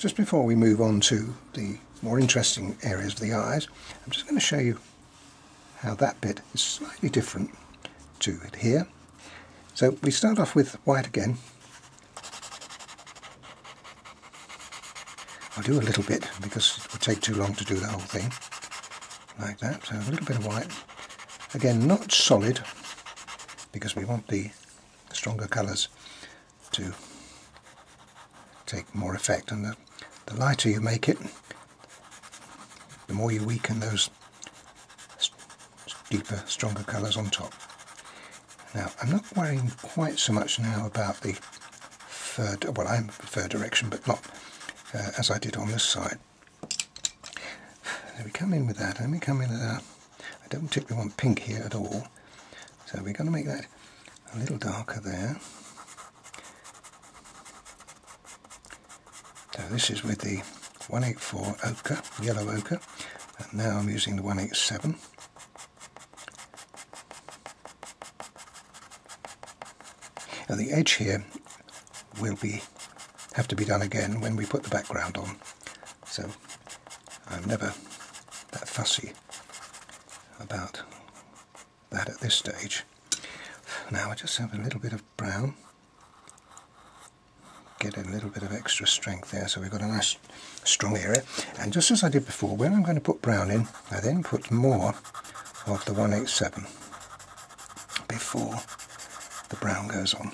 just before we move on to the more interesting areas of the eyes, I'm just going to show you how that bit is slightly different to it here. So we start off with white again. I'll do a little bit because it would take too long to do the whole thing, like that. So a little bit of white. Again, not solid, because we want the stronger colours to take more effect, and the lighter you make it, the more you weaken those deeper, stronger colours on top. Now, I'm not worrying quite so much now about the fur, well, I'm fur direction, but not as I did on this side. So we come in with that, and we come in with that. I don't particularly want pink here at all, so we're going to make that a little darker there. So this is with the 184 ochre, yellow ochre, and now I'm using the 187. Now the edge here will have to be done again when we put the background on, so I'm never that fussy about that at this stage. Now I just have a little bit of brown, get a little bit of extra strength there, so we've got a nice strong area. And just as I did before, when I'm going to put brown in, I then put more of the 187 before the brown goes on.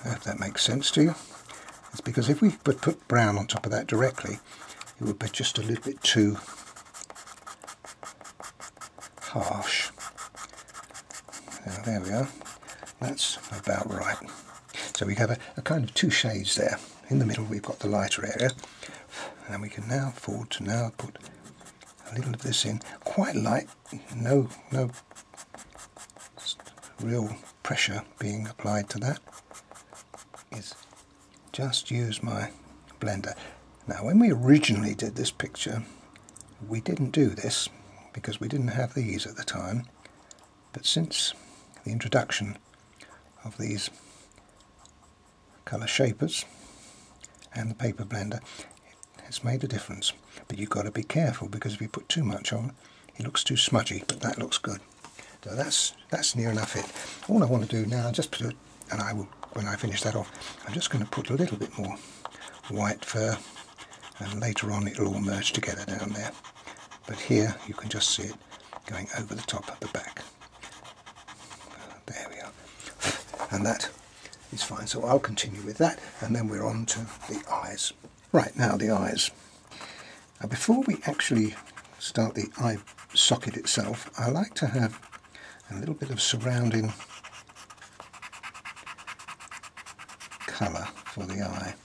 I hope that makes sense to you. It's because if we would put brown on top of that directly, it would be just a little bit too harsh. Now, there we are. That's about right. So we have a kind of two shades there. In the middle we've got the lighter area, and we can now afford to now put a little of this in, quite light, no real pressure being applied to that. Is just use my blender. Now when we originally did this picture, we didn't do this because we didn't have these at the time, but since the introduction of these colour shapers and the paper blender, it's made a difference. But you've got to be careful, because if you put too much on, it looks too smudgy, but that looks good. So that's near enough it. All I want to do now, just put it, and I will, when I finish that off, I'm just going to put a little bit more white fur, and later on it'll all merge together down there. But here you can just see it going over the top of the back. There we are. And that is fine. So I'll continue with that, and then we're on to the eyes. Right, now the eyes. Now before we actually start the eye socket itself, I like to have a little bit of surrounding colour for the eye,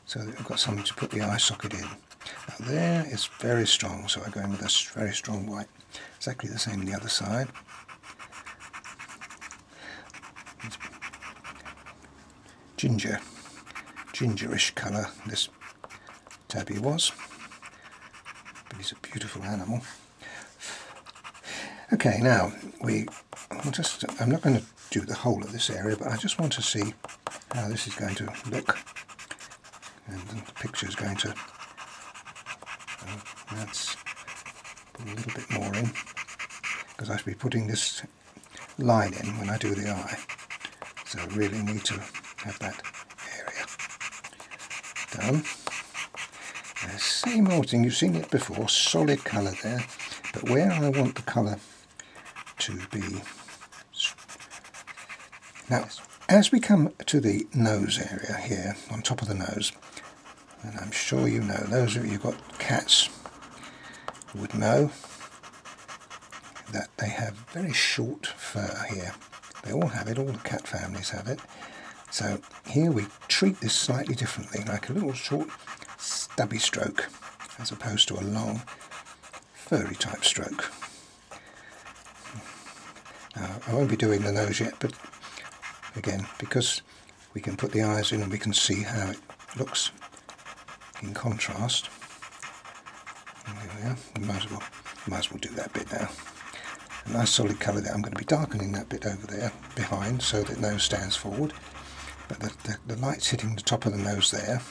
so that we've got something to put the eye socket in. Now there is very strong, so I go in with a very strong white. Exactly the same on the other side. It's gingerish colour this tabby was, but he's a beautiful animal. Okay, now I'm not going to do the whole of this area, but I just want to see how this is going to look, and the picture is going to, let's put a little bit more in, because I should be putting this line in when I do the eye, so I really need to have that area done. Now, same old thing, you've seen it before, solid colour there, but where I want the colour to be. Now, as we come to the nose area here, on top of the nose, and I'm sure you know, those of you who've got cats would know that they have very short fur here. They all have it, all the cat families have it. So here we treat this slightly differently, like a little short stubby stroke, as opposed to a long furry type stroke. Now, I won't be doing the nose yet, but again, because we can put the eyes in and we can see how it looks in contrast. And there we are. We might as well do that bit now. A nice solid colour there. I'm going to be darkening that bit over there behind so that nose stands forward. But the light's hitting the top of the nose there,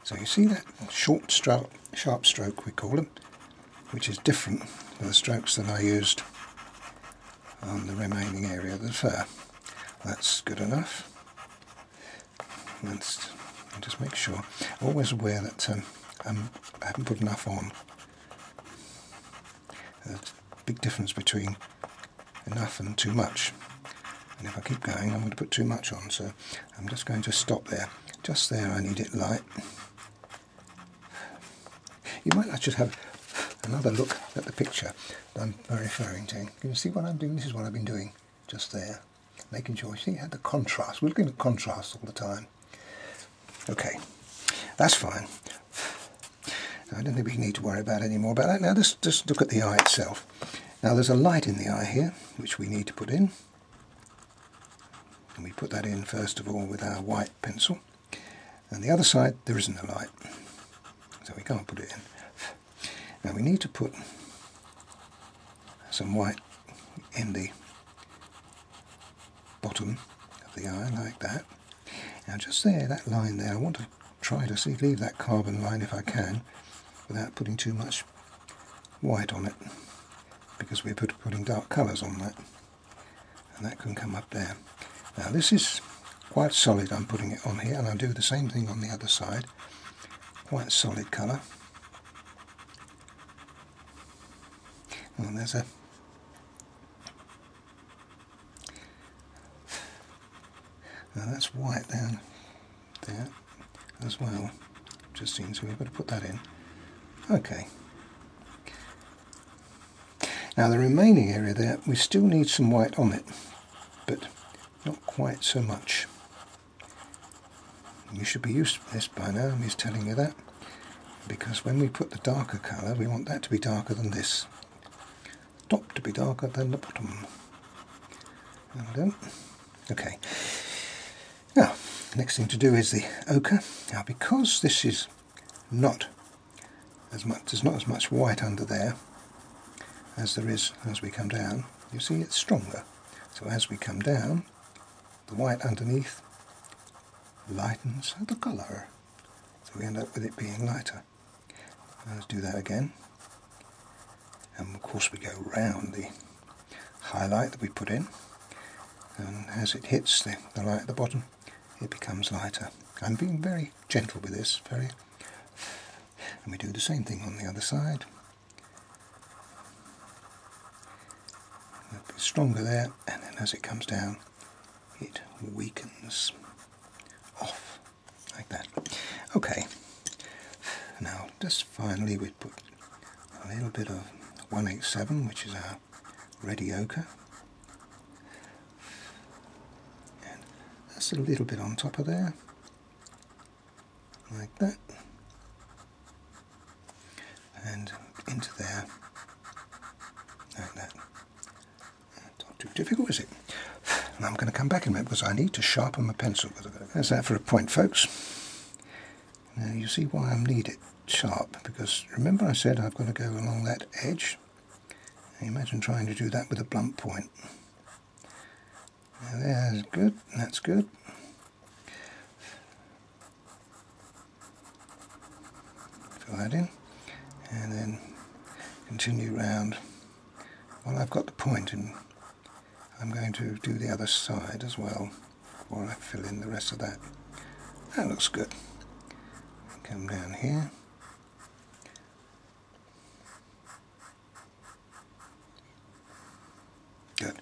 So you see that short stroke, sharp stroke we call them, which is different to the strokes that I used on the remaining area of the fur. That's good enough. Let's just make sure. Always aware that I haven't put enough on. There's a big difference between enough and too much. And if I keep going, I'm going to put too much on. So I'm just going to stop there. Just there, I need it light. You might just have another look at the picture that I'm referring to. Can you see what I'm doing? This is what I've been doing just there. Making sure, you see, you had the contrast. We're looking at contrast all the time. Okay, that's fine. I don't think we need to worry about any more about that. Now just look at the eye itself. Now there's a light in the eye here, which we need to put in. And we put that in first of all with our white pencil. And the other side, there isn't a light. So we can't put it in. Now we need to put some white in the bottom of the eye, like that. Now just there, that line there, I want to try to leave that carbon line if I can, without putting too much white on it, because we're putting dark colours on that, and that can come up there. Now this is quite solid, I'm putting it on here, and I'll do the same thing on the other side. Quite solid colour. And there's a now that's white down there as well. Interesting, so we've got to put that in. Okay. Now the remaining area there, we still need some white on it, but not quite so much. You should be used to this by now, I'm just telling you that, because when we put the darker colour, we want that to be darker than this. Top to be darker than the bottom. Okay. Now, next thing to do is the ochre. Now, because this is not as much, there's not as much white under there as there is as we come down. You see, it's stronger. So as we come down, the white underneath lightens the colour. So we end up with it being lighter. Let's do that again. And of course we go round the highlight that we put in, and as it hits the light at the bottom, it becomes lighter. I'm being very gentle with this, and we do the same thing on the other side. A bit stronger there, and then as it comes down, it weakens off, like that. Okay, now just finally we put a little bit of 187, which is our ready ochre. And that's a little bit on top of there, like that. And into there, like that. Not too difficult, is it? And I'm going to come back in a minute because I need to sharpen my pencil. There's that for a point, folks. Now you see why I need it sharp, because remember I said I've got to go along that edge. Imagine trying to do that with a blunt point. Now there's good, that's good. Fill that in, and then continue round. While I've got the point in, I'm going to do the other side as well, before I fill in the rest of that. That looks good. Come down here. Good.